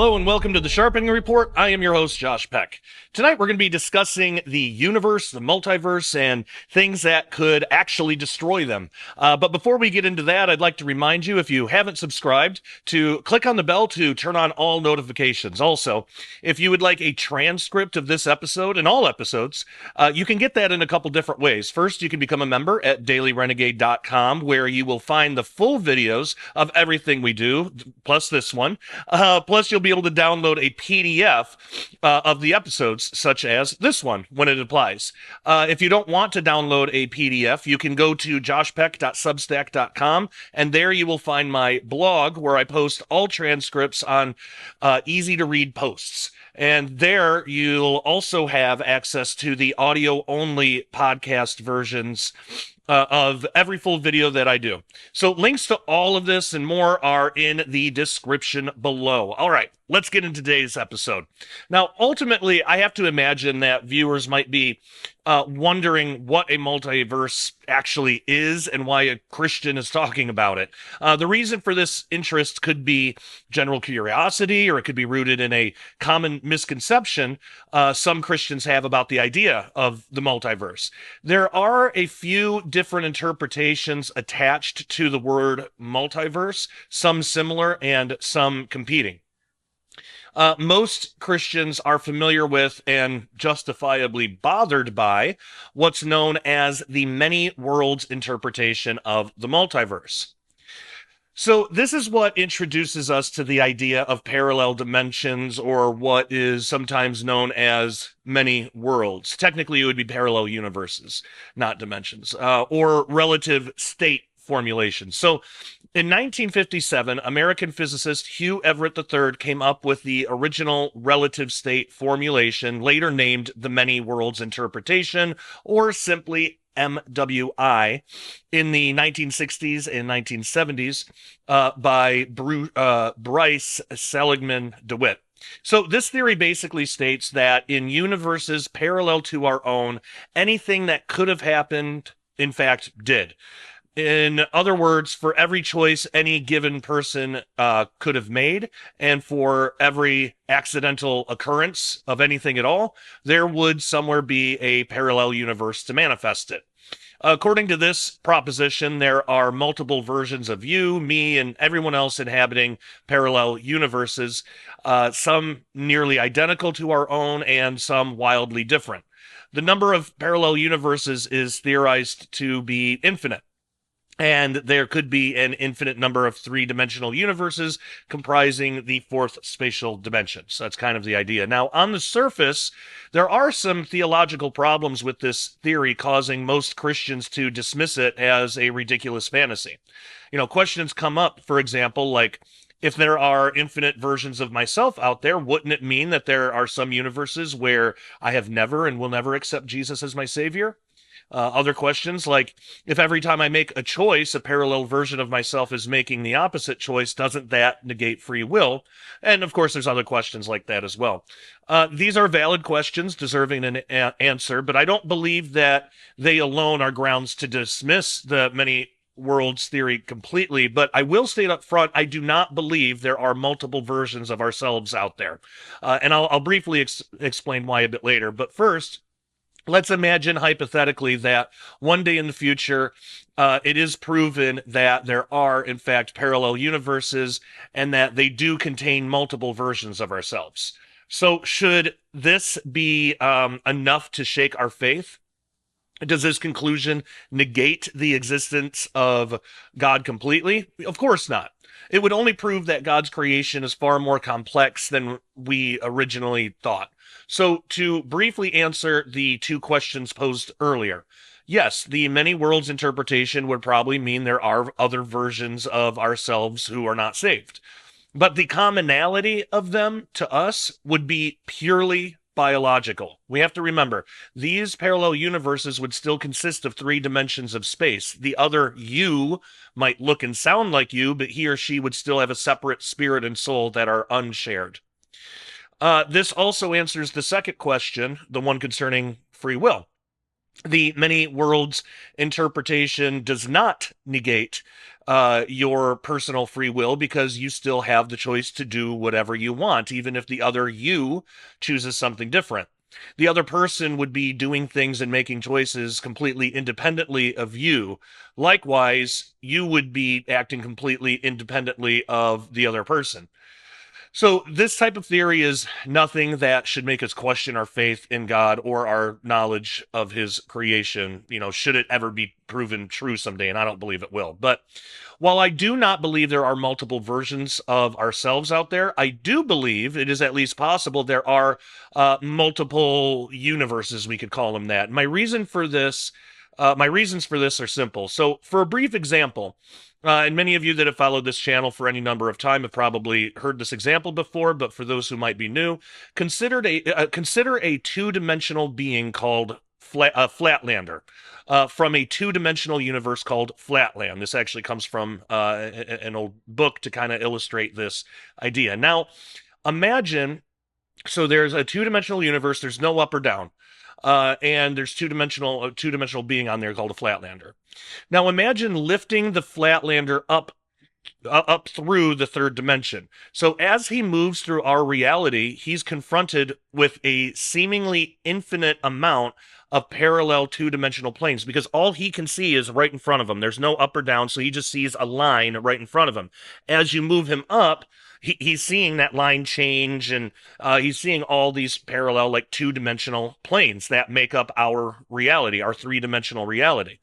Hello and welcome to the Sharpening Report. I am your host, Josh Peck. Tonight we're going to be discussing the universe, the multiverse, and things that could actually destroy them. But before we get into that, I'd like to remind you, if you haven't subscribed, to click on the bell to turn on all notifications. Also, if you would like a transcript of this episode and all episodes, you can get that in a couple different ways. First, you can become a member at dailyrenegade.com, where you will find the full videos of everything we do, plus this one. Plus, you'll be able to download a PDF of the episodes, such as this one, when it applies. If you don't want to download a PDF, you can go to joshpeck.substack.com, and there you will find my blog, where I post all transcripts on easy-to-read posts. And there you'll also have access to the audio-only podcast versions of every full video that I do. So links to all of this and more are in the description below. All right, let's get into today's episode. Now, ultimately, I have to imagine that viewers might be wondering what a multiverse actually is and why a Christian is talking about it. The reason for this interest could be general curiosity, or it could be rooted in a common misconception some Christians have about the idea of the multiverse. There are a few different interpretations attached to the word multiverse, some similar and some competing. Most Christians are familiar with and justifiably bothered by what's known as the many worlds interpretation of the multiverse. So this is what introduces us to the idea of parallel dimensions, or what is sometimes known as many worlds. Technically, it would be parallel universes, not dimensions, or relative state formulation. So in 1957, American physicist Hugh Everett III came up with the original relative state formulation, later named the many worlds interpretation, or simply MWI, in the 1960s and 1970s by Bryce Seligman DeWitt. So this theory basically states that in universes parallel to our own, anything that could have happened, in fact, did. In other words, for every choice any given person could have made, and for every accidental occurrence of anything at all, there would somewhere be a parallel universe to manifest it. According to this proposition, there are multiple versions of you, me, and everyone else inhabiting parallel universes, some nearly identical to our own and some wildly different. The number of parallel universes is theorized to be infinite. And there could be an infinite number of three-dimensional universes comprising the fourth spatial dimension. So that's kind of the idea. Now, on the surface, there are some theological problems with this theory, causing most Christians to dismiss it as a ridiculous fantasy. You know, questions come up, for example, like, if there are infinite versions of myself out there, wouldn't it mean that there are some universes where I have never and will never accept Jesus as my Savior? Other questions like, if every time I make a choice, a parallel version of myself is making the opposite choice, doesn't that negate free will? And of course, there's other questions like that as well. These are valid questions deserving an answer, but I don't believe that they alone are grounds to dismiss the many worlds theory completely. But I will state up front, I do not believe there are multiple versions of ourselves out there. And I'll briefly explain why a bit later. But first, let's imagine hypothetically that one day in the future, it is proven that there are, in fact, parallel universes and that they do contain multiple versions of ourselves. So should this be enough to shake our faith? Does this conclusion negate the existence of God completely? Of course not. It would only prove that God's creation is far more complex than we originally thought. So to briefly answer the two questions posed earlier, yes, the many worlds interpretation would probably mean there are other versions of ourselves who are not saved. But the commonality of them to us would be purely biological. We have to remember, these parallel universes would still consist of three dimensions of space. The other you might look and sound like you, but he or she would still have a separate spirit and soul that are unshared. This also answers the second question, the one concerning free will. The many worlds interpretation does not negate your personal free will because you still have the choice to do whatever you want, even if the other you chooses something different. The other person would be doing things and making choices completely independently of you. Likewise, you would be acting completely independently of the other person. So, this type of theory is nothing that should make us question our faith in God or our knowledge of his creation, should it ever be proven true someday, and I don't believe it will. But while I do not believe there are multiple versions of ourselves out there, I do believe it is at least possible there are multiple universes, we could call them that. My reasons for this are simple. So, for a brief example, and many of you that have followed this channel for any number of time have probably heard this example before, but for those who might be new, consider a two-dimensional being called Flatlander, from a two-dimensional universe called Flatland. This actually comes from an old book to kind of illustrate this idea. Now, imagine, so there's a two-dimensional universe, there's no up or down. And there's two-dimensional being on there called a Flatlander. Now imagine lifting the Flatlander up through the third dimension. So as he moves through our reality, he's confronted with a seemingly infinite amount of parallel two-dimensional planes because all he can see is right in front of him. There's no up or down, so he just sees a line right in front of him. As you move him up, he's seeing that line change, and he's seeing all these parallel, like two-dimensional planes that make up our reality, our three-dimensional reality.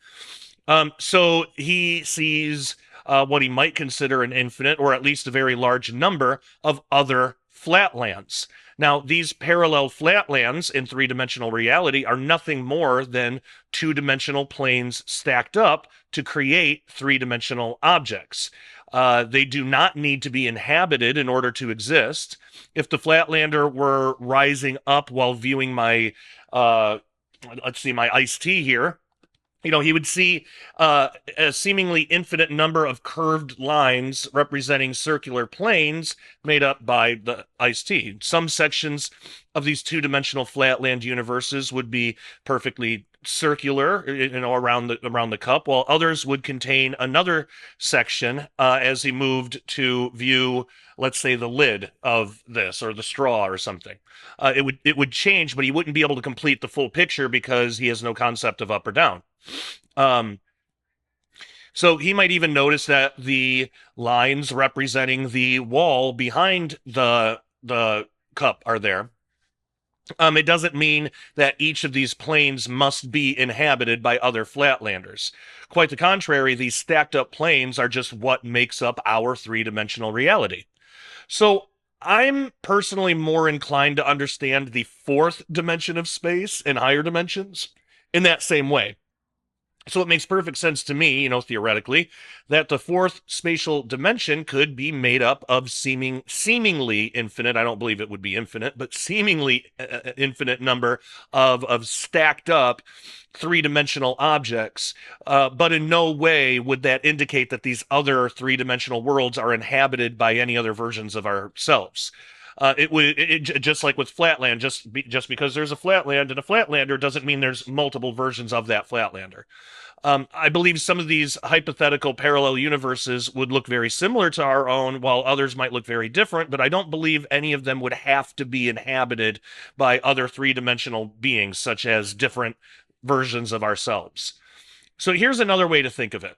So he sees what he might consider an infinite, or at least a very large number of other flatlands. Now, these parallel flatlands in three-dimensional reality are nothing more than two-dimensional planes stacked up to create three-dimensional objects. They do not need to be inhabited in order to exist. If the Flatlander were rising up while viewing my, my iced tea here, he would see a seemingly infinite number of curved lines representing circular planes made up by the iced tea. Some sections of these two-dimensional flatland universes would be perfectly circular, around the cup, while others would contain another section as he moved to view, let's say, the lid of this or the straw or something. It would change, but he wouldn't be able to complete the full picture because he has no concept of up or down. Um, so he might even notice that the lines representing the wall behind the cup are there. It doesn't mean that each of these planes must be inhabited by other flatlanders. Quite the contrary, these stacked up planes are just what makes up our three-dimensional reality. So I'm personally more inclined to understand the fourth dimension of space and higher dimensions in that same way. So it makes perfect sense to me, theoretically, that the fourth spatial dimension could be made up of seemingly infinite, I don't believe it would be infinite, but seemingly infinite number of stacked up three-dimensional objects. But in no way would that indicate that these other three-dimensional worlds are inhabited by any other versions of ourselves. Just like with Flatland, just because there's a Flatland and a Flatlander doesn't mean there's multiple versions of that Flatlander. I believe some of these hypothetical parallel universes would look very similar to our own, while others might look very different, but I don't believe any of them would have to be inhabited by other three-dimensional beings, such as different versions of ourselves. So here's another way to think of it.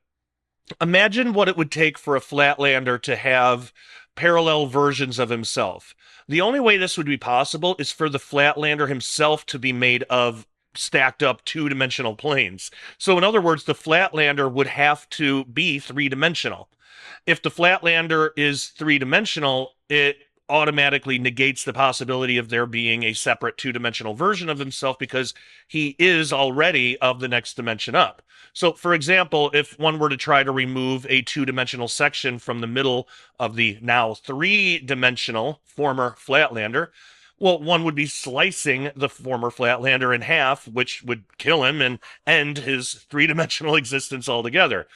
Imagine what it would take for a Flatlander to have parallel versions of himself. The only way this would be possible is for the Flatlander himself to be made of stacked up two-dimensional planes. So in other words, the Flatlander would have to be three-dimensional. If the Flatlander is three-dimensional, it automatically negates the possibility of there being a separate two-dimensional version of himself because he is already of the next dimension up. So, for example, if one were to try to remove a two-dimensional section from the middle of the now three-dimensional former Flatlander, well, one would be slicing the former Flatlander in half, which would kill him and end his three-dimensional existence altogether.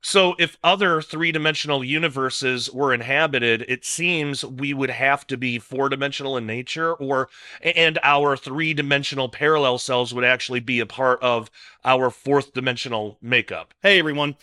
So if other three-dimensional universes were inhabited, it seems we would have to be four-dimensional in nature, or and our three-dimensional parallel selves would actually be a part of our fourth-dimensional makeup. Hey everyone.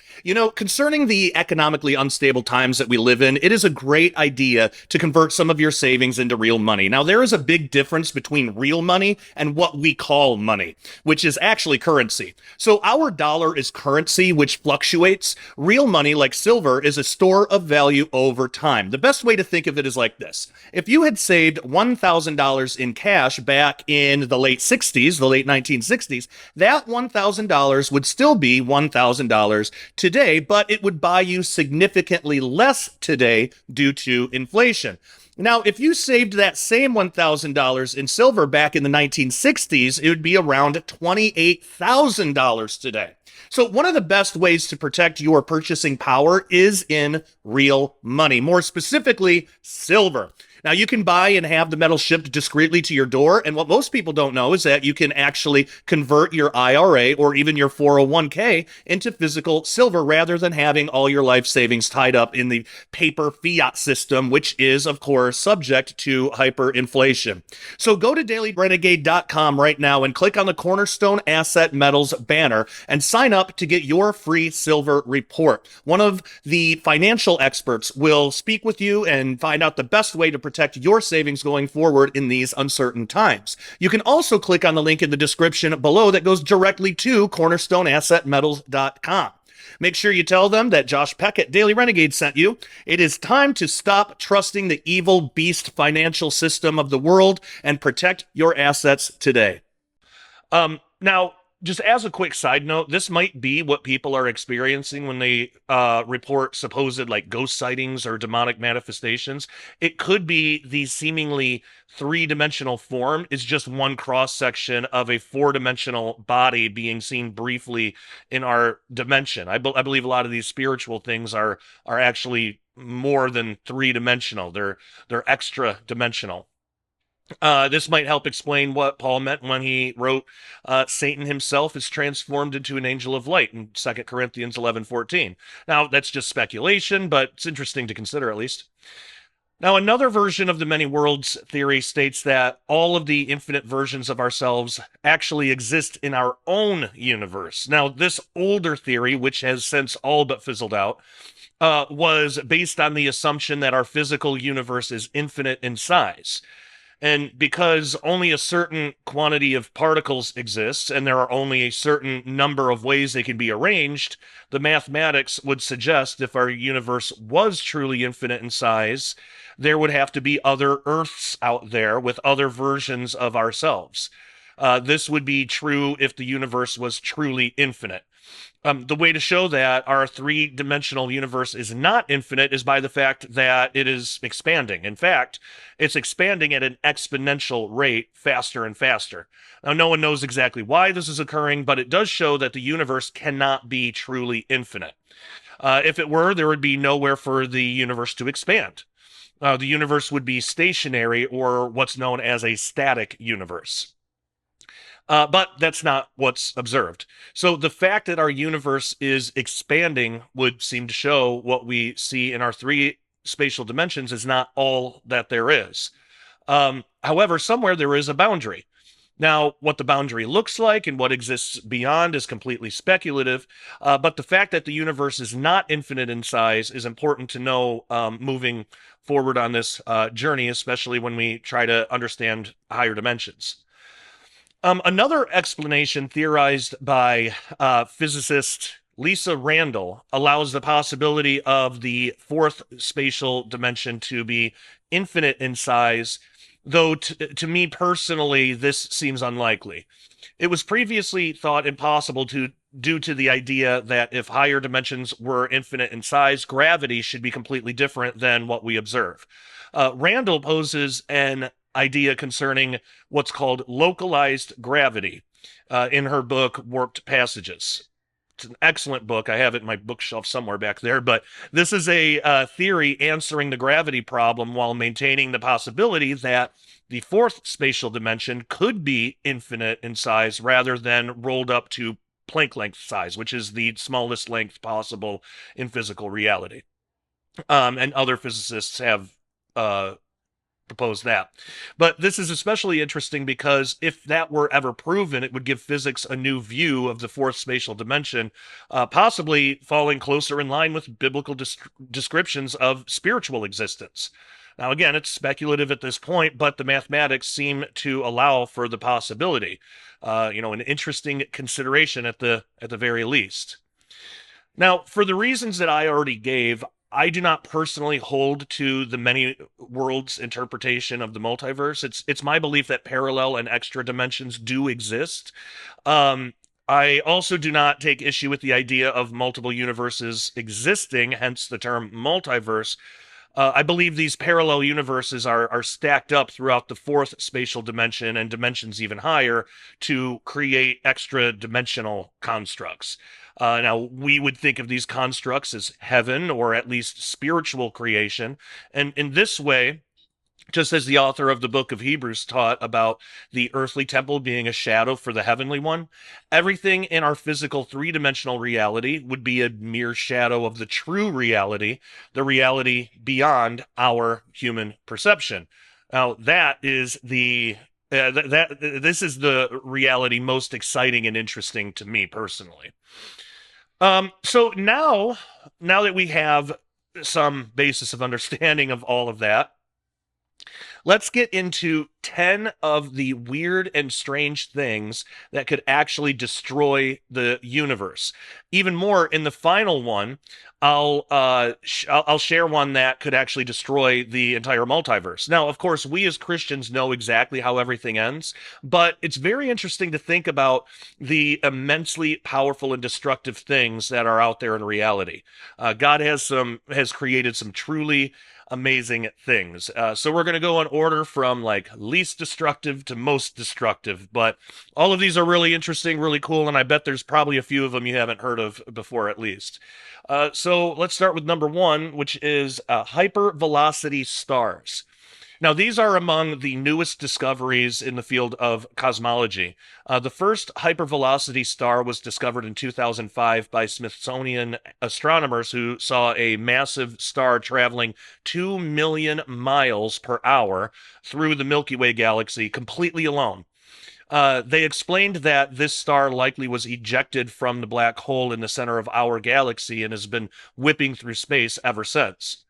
Concerning the economically unstable times that we live in, it is a great idea to convert some of your savings into real money. Now, there is a big difference between real money and what we call money, which is actually currency. So our dollar is currency, which fluctuates. Real money, like silver, is a store of value over time. The best way to think of it is like this. If you had saved $1,000 in cash back in the late 60s, the late 1960s, that $1,000 would still be $1,000 today, but it would buy you significantly less today due to inflation. Now, if you saved that same $1,000 in silver back in the 1960s, it would be around $28,000 today. So one of the best ways to protect your purchasing power is in real money, more specifically, silver. Now, you can buy and have the metal shipped discreetly to your door, and what most people don't know is that you can actually convert your IRA or even your 401k into physical silver rather than having all your life savings tied up in the paper fiat system, which is, of course, subject to hyperinflation. So go to dailyrenegade.com right now and click on the Cornerstone Asset Metals banner and sign up to get your free silver report. One of the financial experts will speak with you and find out the best way to protect your savings going forward in these uncertain times. You can also click on the link in the description below that goes directly to cornerstoneassetmetals.com. Make sure you tell them that Josh Peck at Daily Renegade sent you. It is time to stop trusting the evil beast financial system of the world and protect your assets today. Now, just as a quick side note, this might be what people are experiencing when they report supposed like ghost sightings or demonic manifestations. It could be the seemingly three-dimensional form is just one cross-section of a four-dimensional body being seen briefly in our dimension. I believe a lot of these spiritual things are actually more than three-dimensional. They're extra-dimensional. This might help explain what Paul meant when he wrote, Satan himself is transformed into an angel of light in 2 Corinthians 11:14. Now, that's just speculation, but it's interesting to consider at least. Now, another version of the many worlds theory states that all of the infinite versions of ourselves actually exist in our own universe. Now, this older theory, which has since all but fizzled out, was based on the assumption that our physical universe is infinite in size. And because only a certain quantity of particles exists, and there are only a certain number of ways they can be arranged, the mathematics would suggest if our universe was truly infinite in size, there would have to be other Earths out there with other versions of ourselves. This would be true if the universe was truly infinite. The way to show that our three-dimensional universe is not infinite is by the fact that it is expanding. In fact, it's expanding at an exponential rate faster and faster. Now, no one knows exactly why this is occurring, but it does show that the universe cannot be truly infinite. If it were, there would be nowhere for the universe to expand. The universe would be stationary, or what's known as a static universe. But that's not what's observed. So the fact that our universe is expanding would seem to show what we see in our three spatial dimensions is not all that there is. However, somewhere there is a boundary. Now, what the boundary looks like and what exists beyond is completely speculative, but the fact that the universe is not infinite in size is important to know moving forward on this journey, especially when we try to understand higher dimensions. Another explanation theorized by physicist Lisa Randall allows the possibility of the fourth spatial dimension to be infinite in size, though to me personally, this seems unlikely. It was previously thought impossible due to the idea that if higher dimensions were infinite in size, gravity should be completely different than what we observe. Randall poses an idea concerning what's called localized gravity in her book, Warped Passages. It's an excellent book. I have it in my bookshelf somewhere back there, but this is a theory answering the gravity problem while maintaining the possibility that the fourth spatial dimension could be infinite in size rather than rolled up to Planck length size, which is the smallest length possible in physical reality. And other physicists have proposed that. But this is especially interesting because if that were ever proven, it would give physics a new view of the fourth spatial dimension, possibly falling closer in line with biblical descriptions of spiritual existence. Now, again, it's speculative at this point, but the mathematics seem to allow for the possibility. An interesting consideration at the very least. Now, for the reasons that I already gave, I do not personally hold to the many worlds interpretation of the multiverse. It's my belief that parallel and extra dimensions do exist. I also do not take issue with the idea of multiple universes existing, hence the term multiverse. I believe these parallel universes are stacked up throughout the fourth spatial dimension and dimensions even higher to create extra dimensional constructs. Now, we would think of these constructs as heaven or at least spiritual creation. And in this way, just as the author of the book of Hebrews taught about the earthly temple being a shadow for the heavenly one, everything in our physical three-dimensional reality would be a mere shadow of the true reality, the reality beyond our human perception. Now, that is this is the reality most exciting and interesting to me personally. So now that we have some basis of understanding of all of that, let's get into 10 of the weird and strange things that could actually destroy the universe. Even more, in the final one, I'll share one that could actually destroy the entire multiverse. Now, of course, we as Christians know exactly how everything ends, but it's very interesting to think about the immensely powerful and destructive things that are out there in reality. God has created some truly amazing things. So we're going to go in order from like least destructive to most destructive, but all of these are really interesting, really cool, and I bet there's probably a few of them you haven't heard of before at least. So let's start with number one, which is hypervelocity stars. Now, these are among the newest discoveries in the field of cosmology. The first hypervelocity star was discovered in 2005 by Smithsonian astronomers who saw a massive star traveling 2 million miles per hour through the Milky Way galaxy completely alone. They explained that this star likely was ejected from the black hole in the center of our galaxy and has been whipping through space ever since.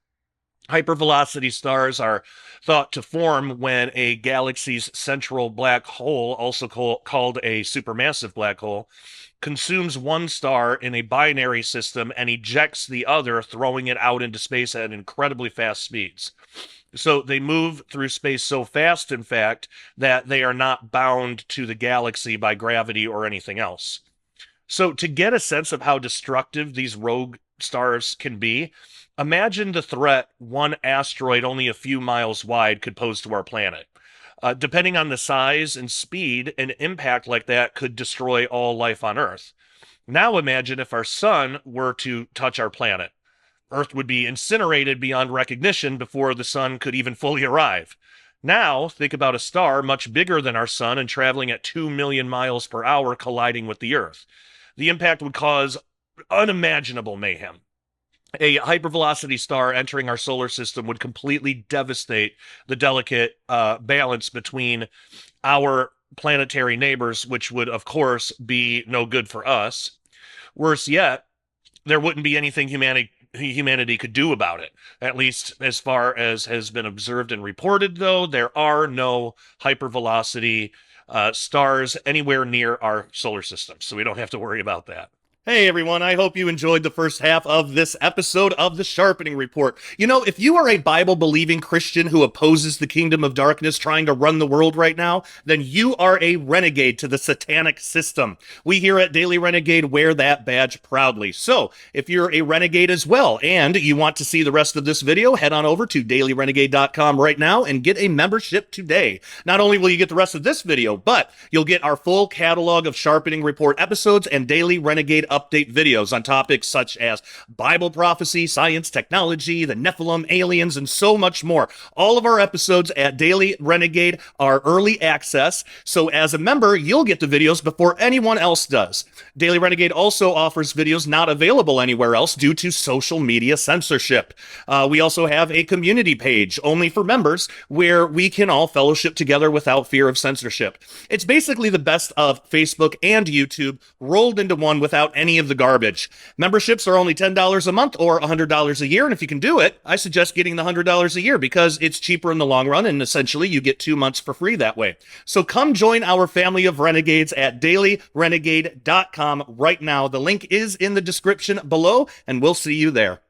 Hypervelocity stars are thought to form when a galaxy's central black hole, also called a supermassive black hole, consumes one star in a binary system and ejects the other, throwing it out into space at incredibly fast speeds. So they move through space so fast, in fact, that they are not bound to the galaxy by gravity or anything else. So to get a sense of how destructive these rogue stars can be, imagine the threat one asteroid only a few miles wide could pose to our planet. Depending on the size and speed, an impact like that could destroy all life on Earth. Now imagine if our sun were to touch our planet. Earth would be incinerated beyond recognition before the sun could even fully arrive. Now, think about a star much bigger than our sun and traveling at 2 million miles per hour colliding with the Earth. The impact would cause unimaginable mayhem. A hypervelocity star entering our solar system would completely devastate the delicate balance between our planetary neighbors, which would, of course, be no good for us. Worse yet, there wouldn't be anything humanity could do about it. At least as far as has been observed and reported, though, there are no hypervelocity stars anywhere near our solar system, so we don't have to worry about that. Hey everyone, I hope you enjoyed the first half of this episode of the Sharpening Report. You know, if you are a Bible-believing Christian who opposes the kingdom of darkness trying to run the world right now, then you are a renegade to the satanic system. We here at Daily Renegade wear that badge proudly. So, if you're a renegade as well, and you want to see the rest of this video, head on over to dailyrenegade.com right now and get a membership today. Not only will you get the rest of this video, but you'll get our full catalog of Sharpening Report episodes and Daily Renegade update videos on topics such as Bible prophecy, science, technology, the Nephilim, aliens, and so much more. All of our episodes at Daily Renegade are early access, so as a member, you'll get the videos before anyone else does. Daily Renegade also offers videos not available anywhere else due to social media censorship. We also have a community page only for members where we can all fellowship together without fear of censorship. It's basically the best of Facebook and YouTube rolled into one without any of the garbage. Memberships are only $10 a month or $100 a year, and if you can do it, I suggest getting the $100 a year because it's cheaper in the long run, and essentially you get 2 months for free that way. So come join our family of renegades at dailyrenegade.com right now. The link is in the description below, and we'll see you there.